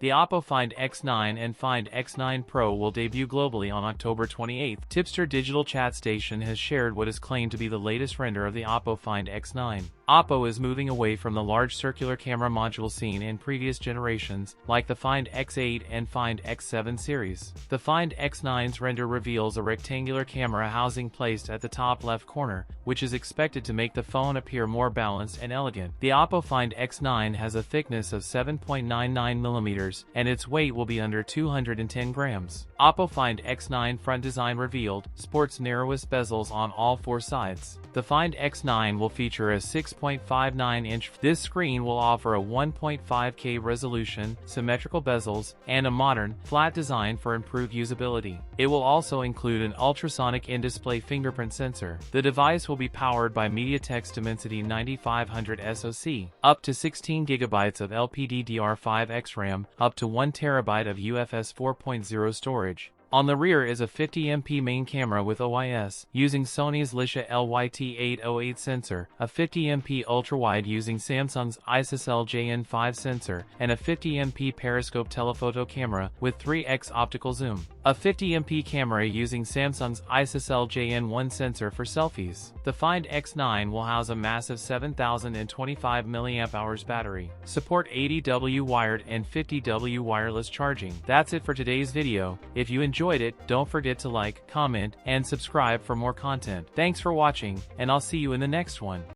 The OPPO Find X9 and Find X9 Pro will debut globally on October 28. Tipster Digital Chat Station has shared what is claimed to be the latest render of the OPPO Find X9. OPPO is moving away from the large circular camera module seen in previous generations, like the Find X8 and Find X7 series. The Find X9's render reveals a rectangular camera housing placed at the top left corner, which is expected to make the phone appear more balanced and elegant. The OPPO Find X9 has a thickness of 7.99 mm, and its weight will be under 210 grams. OPPO Find X9 front design revealed, sports narrowest bezels on all four sides. The Find X9 will feature a 6.59-inch. This screen will offer a 1.5K resolution, symmetrical bezels, and a modern, flat design for improved usability. It will also include an ultrasonic in-display fingerprint sensor. The device will be powered by MediaTek's Dimensity 9500 SoC, up to 16 GB of LPDDR5X RAM, up to 1 TB of UFS 4.0 storage. On the rear is a 50MP main camera with OIS, using Sony's Lisha LYT808 sensor, a 50MP ultrawide using Samsung's ISOCELL JN5 sensor, and a 50MP periscope telephoto camera with 3x optical zoom. A 50MP camera using Samsung's ISOCELL JN1 sensor for selfies. The Find X9 will house a massive 7025 mAh battery. Support 80W wired and 50W wireless charging. That's it for today's video. If you enjoyed it, don't forget to like, comment, and subscribe for more content. Thanks for watching, and I'll see you in the next one.